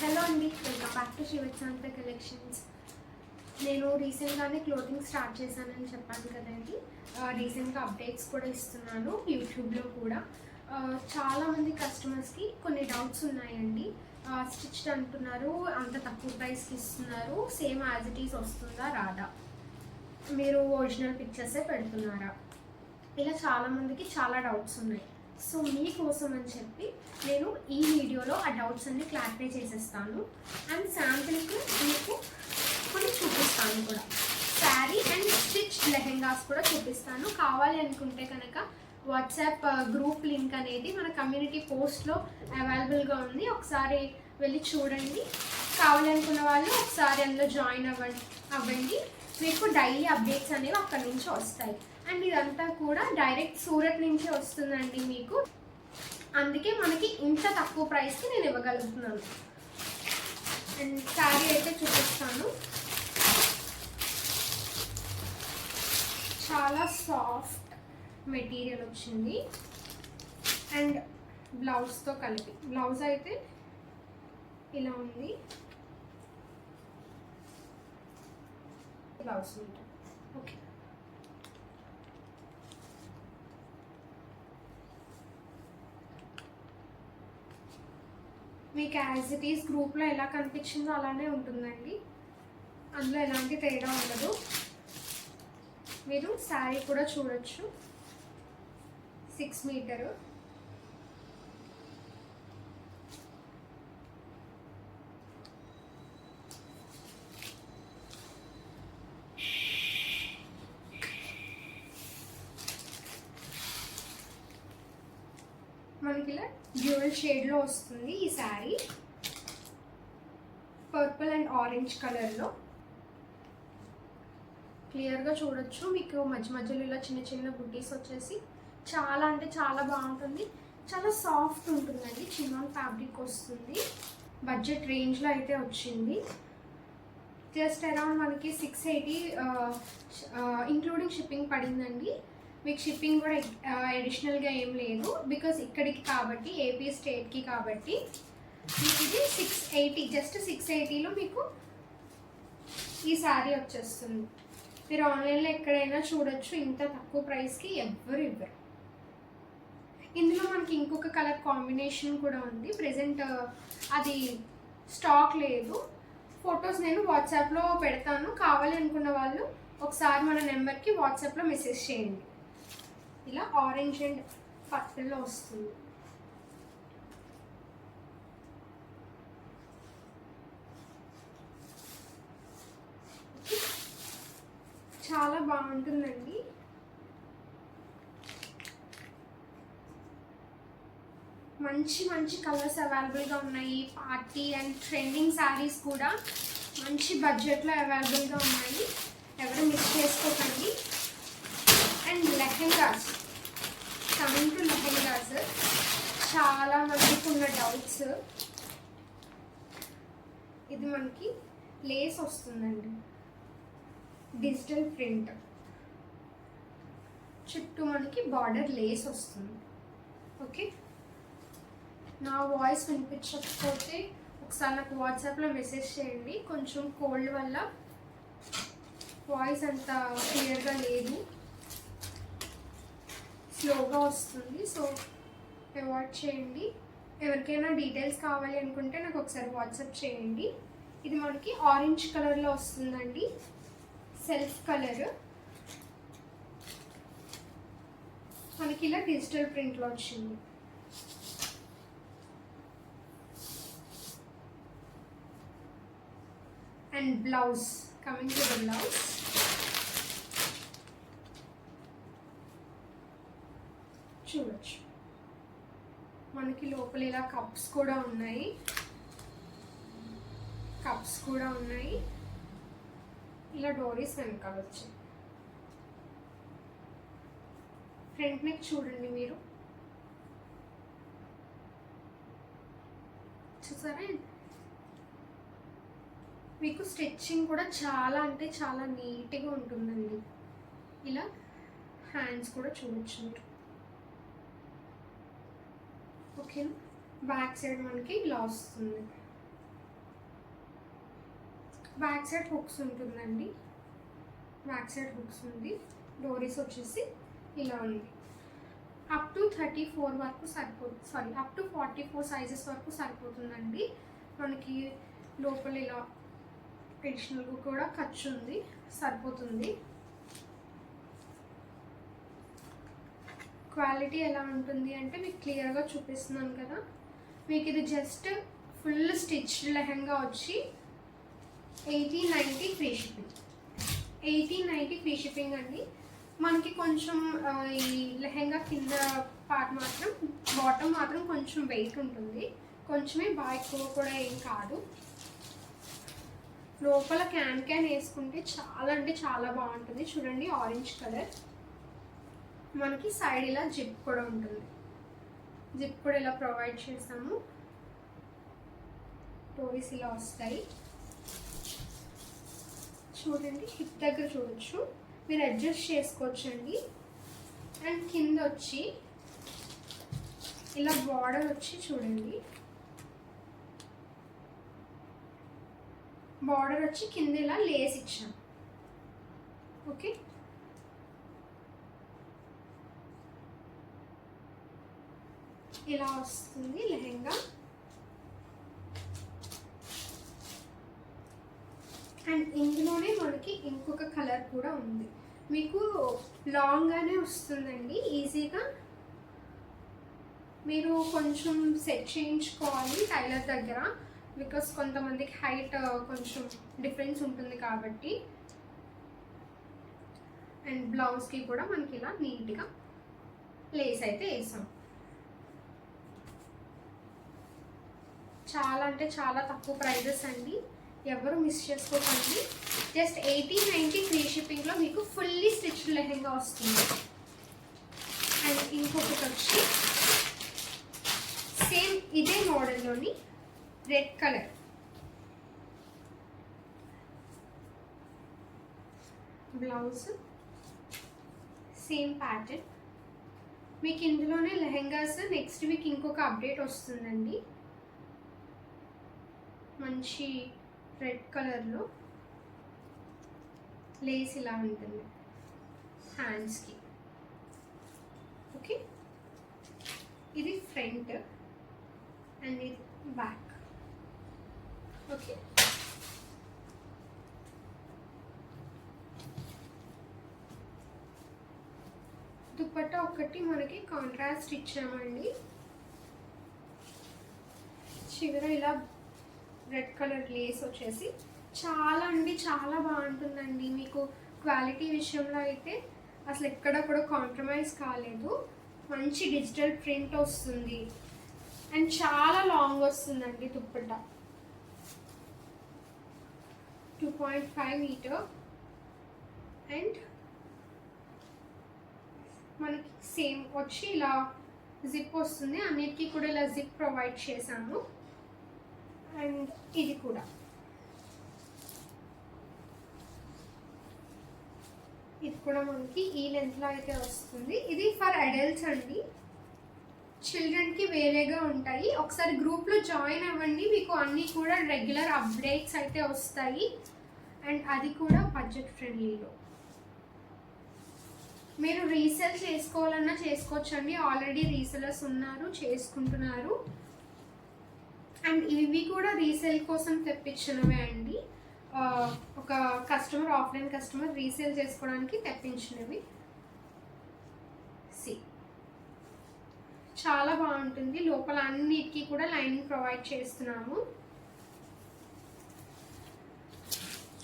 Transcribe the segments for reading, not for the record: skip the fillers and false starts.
Hello అండి, welcome back to శ్రీవత్సంత collections. నేను రీసెంట్గానే క్లోతింగ్ స్టార్ట్ చేశానని చెప్పాను కదండి. రీసెంట్గా అప్డేట్స్ కూడా ఇస్తున్నాను యూట్యూబ్లో కూడా. చాలామంది కస్టమర్స్కి కొన్ని డౌట్స్ ఉన్నాయండి. స్టిచ్డ్ అంటున్నారు, అంత తక్కువ ప్రైస్కి ఇస్తున్నారు, సేమ్ యాజ్ ఇట్ ఈస్ వస్తుందా రాదా, మీరు ఒరిజినల్ పిక్చర్సే పెడుతున్నారా, ఇలా చాలామందికి చాలా డౌట్స్ ఉన్నాయి. సో మీకోసం అని చెప్పి నేను ఈ వీడియోలో ఆ డౌట్స్ అన్ని క్లారిఫై చేసేస్తాను. అండ్ శాంపిల్కి మీకు కొన్ని చూపిస్తాను కూడా. శారీ అండ్ స్టిచ్ లెహెంగాస్ కూడా చూపిస్తాను. కావాలి అనుకుంటే కనుక వాట్సాప్ గ్రూప్ లింక్ అనేది మన కమ్యూనిటీ పోస్ట్లో అవైలబుల్గా ఉంది, ఒకసారి వెళ్ళి చూడండి. కావాలి అనుకున్న వాళ్ళు ఒకసారి అందులో జాయిన్ అవ్వండి. మీకు డైలీ అప్డేట్స్ అనేవి అక్కడి నుంచి వస్తాయి. అండ్ ఇదంతా కూడా డైరెక్ట్ సూరత్ నుంచే వస్తుందండి మీకు, అందుకే మనకి ఇంత తక్కువ ప్రైస్కి నేను ఇవ్వగలుగుతున్నాను. అండ్ శారీ అయితే చూపిస్తాను. చాలా సాఫ్ట్ మెటీరియల్ వచ్చింది. అండ్ బ్లౌజ్తో కలిపి, బ్లౌజ్ అయితే ఇలా ఉంది. బ్లౌజ్ ఉంటుంది. ఓకే, మీకు యాజ్ ఇట్ ఈస్ గ్రూప్లో ఎలా కనిపించిందో అలానే ఉంటుందండి, అందులో ఎలాంటి తేడా ఉండదు. మీరు శారీ కూడా చూడొచ్చు. 6 మీటరు. మనకి ఇలా డ్యూయల్ షేడ్లో వస్తుంది ఈ శారీ, పర్పుల్ అండ్ ఆరెంజ్ కలర్లో. క్లియర్గా చూడొచ్చు. మీకు మధ్య మధ్యలో ఇలా చిన్న చిన్న బుట్టీస్ వచ్చేసి చాలా అంటే చాలా బాగుంటుంది. చాలా సాఫ్ట్ ఉంటుందండి, చిన్నాన్ ఫ్యాబ్రిక్ వస్తుంది. బడ్జెట్ రేంజ్లో అయితే వచ్చింది. జస్ట్ అరౌండ్ మనకి 680 ఇంక్లూడింగ్ షిప్పింగ్ పడిందండి. మీకు షిప్పింగ్ కూడా అడిషనల్గా ఏం లేదు, బికాజ్ ఇక్కడికి కాబట్టి, ఏపీ స్టేట్కి కాబట్టి మీకు ఇది 680, జస్ట్ 680లో మీకు ఈ శారీ వచ్చేస్తుంది. మీరు ఆన్లైన్లో ఎక్కడైనా చూడొచ్చు, ఇంత తక్కువ ప్రైస్కి ఎవ్వరు ఇవ్వరు. ఇందులో మనకి ఇంకొక కలర్ కాంబినేషన్ కూడా ఉంది. ప్రెజెంట్ అది స్టాక్ లేదు. ఫొటోస్ నేను వాట్సాప్లో పెడతాను, కావాలి అనుకున్న వాళ్ళు ఒకసారి మన నెంబర్కి వాట్సాప్లో మెసేజ్ చేయండి. ఇలా ఆరెంజ్ అండ్ పర్పుల్లో వస్తుంది. చాలా బాగుంటుందండి. మంచి మంచి కలర్స్ అవైలబుల్గా ఉన్నాయి. పార్టీ అండ్ ట్రెండింగ్ శారీస్ కూడా మంచి బడ్జెట్లో అవైలబుల్గా ఉన్నాయి, ఎవరు మిస్ చేసుకోకండి. And lehengas, coming to lehengas, చాలా మందికి ఉన్న డౌట్స్. ఇది మనకి లేస్ వస్తుందండి, డిజిటల్ ప్రింట్, చుట్టూ మనకి బార్డర్ లేస్ వస్తుంది. ఓకే, నా వాయిస్ వినిపించకపోతే ఒకసారి నాకు వాట్సాప్లో మెసేజ్ చేయండి. కొంచెం కోల్డ్ వల్ల వాయిస్ అంత క్లియర్గా లేదు, స్లోగా వస్తుంది. సో అవాయిడ్ చేయండి. ఎవరికైనా డీటెయిల్స్ కావాలి అనుకుంటే నాకు ఒకసారి వాట్సాప్ చేయండి. ఇది మనకి ఆరెంజ్ కలర్లో వస్తుందండి, సెల్ఫ్ కలర్. మనకి ఇలా డిజిటల్ ప్రింట్లో వచ్చింది. And blouse, coming to the blouse, చూడొచ్చు. మనకి లోపల ఇలా కప్స్ కూడా ఉన్నాయి, ఇలా డోరీస్ వెనకాల వచ్చాయి. ఫ్రంట్ నెక్ చూడండి, మీరు చూసారా? మీకు స్టిచ్చింగ్ కూడా చాలా అంటే చాలా నీట్గా ఉంటుందండి. ఇలా హ్యాండ్స్ కూడా చూడొచ్చు మీరు. ఓకేనా, బ్యాక్ సైడ్ మనకి ఇలా వస్తుంది. బ్యాక్ సైడ్ హుక్స్ ఉంటుందండి, బ్యాక్ సైడ్ హుక్స్ ఉంది. డోరీస్ వచ్చేసి ఇలా ఉంది. అప్ టు 34 వరకు సరిపోతుంది, అప్ టు 44 సైజెస్ వరకు సరిపోతుందండి. మనకి లోపల ఇలా అడిషనల్గా కూడా ఖర్చు ఉంది, సరిపోతుంది. క్వాలిటీ ఎలా ఉంటుంది అంటే మీకు క్లియర్గా చూపిస్తున్నాను కదా. మీకు ఇది జస్ట్ ఫుల్ స్టిచ్డ్ లెహంగా వచ్చి 1890 ఫ్రీ షిప్పింగ్. 1890 ఫ్రీ షిప్పింగ్ అండి. మనకి కొంచెం ఈ లెహంగా కింద పార్ట్ మాత్రం, బాటమ్ మాత్రం కొంచెం వెయిట్ ఉంటుంది, కొంచెమే, బాగా ఎక్కువ కూడా ఏం కాదు. లోపల క్యాన్ వేసుకుంటే చాలా అంటే చాలా బాగుంటుంది. చూడండి ఆరెంజ్ కలర్. మనకి సైడ్ ఇలా జిప్ కూడా ఉంటుంది, జిప్ కూడా ఇలా ప్రొవైడ్ చేస్తాము. టోరీస్ ఇలా వస్తాయి. చూడండి హిప్ దగ్గర చూడొచ్చు, మీరు అడ్జస్ట్ చేసుకోవచ్చండి. అండ్ కింద వచ్చి ఇలా బార్డర్ వచ్చి చూడండి, బార్డర్ వచ్చి కింద ఇలా లేస్ ఇచ్చాం. ఓకే, ఇలా వస్తుంది లెహంగా. అండ్ ఇందులోనే మనకి ఇంకొక కలర్ కూడా ఉంది. మీకు లాంగ్గానే వస్తుందండి, ఈజీగా మీరు కొంచెం సెట్ చేయించుకోవాలి టైలర్ దగ్గర, బికాస్ కొంతమందికి హైట్ కొంచెం డిఫరెన్స్ ఉంటుంది కాబట్టి. అండ్ బ్లౌజ్కి కూడా మనకి ఇలా నీట్గా లేస్ అయితే వేసాం. చాలా అంటే చాలా తక్కువ ప్రైజెస్ అండి, ఎవరు మిస్ చేసుకోకండి. జస్ట్ 1890 ఫ్రీ షిప్పింగ్లో మీకు ఫుల్లీ స్టిచ్డ్ లెహంగా వస్తుంది. అండ్ ఇంకొకటి వచ్చి సేమ్ ఇదే మోడల్లోని red colour, blouse same pattern. మీకు ఇందులోనే లెహంగాస్ నెక్స్ట్ వీక్ ఇంకొక అప్డేట్ వస్తుందండి. మంచి రెడ్ కలర్లో లేస్ ఇలా ఉంటుంది హ్యాండ్స్కి. ఓకే, ఇది ఫ్రంట్ అండ్ ఇది బ్యాక్. ఓకే, దుపట్టా ఒకటి మనకి కాంట్రాస్ట్ ఇచ్చామండి. చివర ఇలా రెడ్ కలర్ లేస్ వచ్చేసి చాలా అంటే చాలా బాగుంటుందండి. మీకు క్వాలిటీ విషయంలో అయితే అసలు ఎక్కడ కూడా కాంప్రమైజ్ కాలేదు. మంచి డిజిటల్ ప్రింట్ వస్తుంది అండ్ చాలా లాంగ్ వస్తుందండి దుప్పట్టా. 2.5 మీటర్. అండ్ మనకి సేమ్ వచ్చి ఇలా జిప్ వస్తుంది, అన్నిటికీ కూడా ఇలా జిప్ ప్రొవైడ్ చేశాము. అండ్ ఇది కూడా మనకి ఈ లెంత్లో అయితే వస్తుంది. ఇది ఫర్ అడల్ట్స్ అండి, చిల్డ్రన్కి వేరేగా ఉంటాయి. ఒకసారి గ్రూప్లో జాయిన్ అవ్వండి, మీకు అన్నీ కూడా రెగ్యులర్ అప్డేట్స్ అయితే వస్తాయి. అండ్ అది కూడా బడ్జెట్ ఫ్రెండ్లీలో. మీరు రీసేల్ చేసుకోవాలన్నా చేసుకోవచ్చండి, ఆల్రెడీ రీసెలర్స్ ఉన్నారు, చేసుకుంటున్నారు. అండ్ ఇవి కూడా రీసేల్ కోసం తెప్పించినవే అండి. ఒక కస్టమర్, ఆఫ్లైన్ కస్టమర్ రీసేల్ చేసుకోవడానికి తెప్పించినవి. చాలా బాగుంటుంది. లోపల అన్నిటికీ కూడా లైనింగ్ ప్రొవైడ్ చేస్తున్నాము.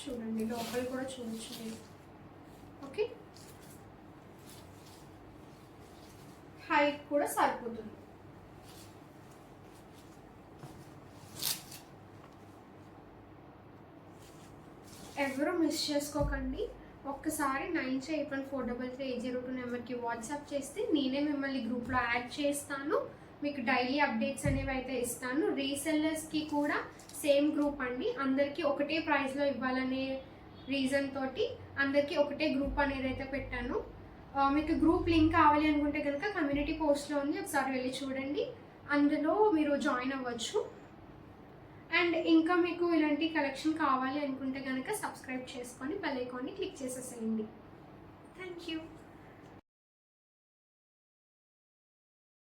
చూడండి లోపల కూడా చూడొచ్చు మీరు. ఓకే, హైట్ కూడా సరిపోతుంది. ఎవరు మిస్ చేసుకోకండి. ఒక్కసారి 98143380 నెంబర్కి వాట్సాప్ చేస్తే నేనే మిమ్మల్ని గ్రూప్లో యాడ్ చేస్తాను. మీకు డైలీ అప్డేట్స్ అనేవి అయితే ఇస్తాను. రీసెల్లర్స్కి కూడా సేమ్ గ్రూప్ అండి, అందరికీ ఒకటే ప్రైస్లో ఇవ్వాలనే రీజన్ తోటి అందరికీ ఒకటే గ్రూప్ అనేది అయితే పెట్టాను. మీకు గ్రూప్ లింక్ కావాలి అనుకుంటే కనుక కమ్యూనిటీ పోస్ట్లో ఉంది, ఒకసారి వెళ్ళి చూడండి, అందులో మీరు జాయిన్ అవ్వచ్చు. అండ్ ఇంకా మీకు ఇలాంటి కలెక్షన్ కావాలి అనుకుంటే కనుక సబ్స్క్రైబ్ చేసుకొని బెల్ ఐకాన్ని క్లిక్ చేసేసేయండి. Thank you.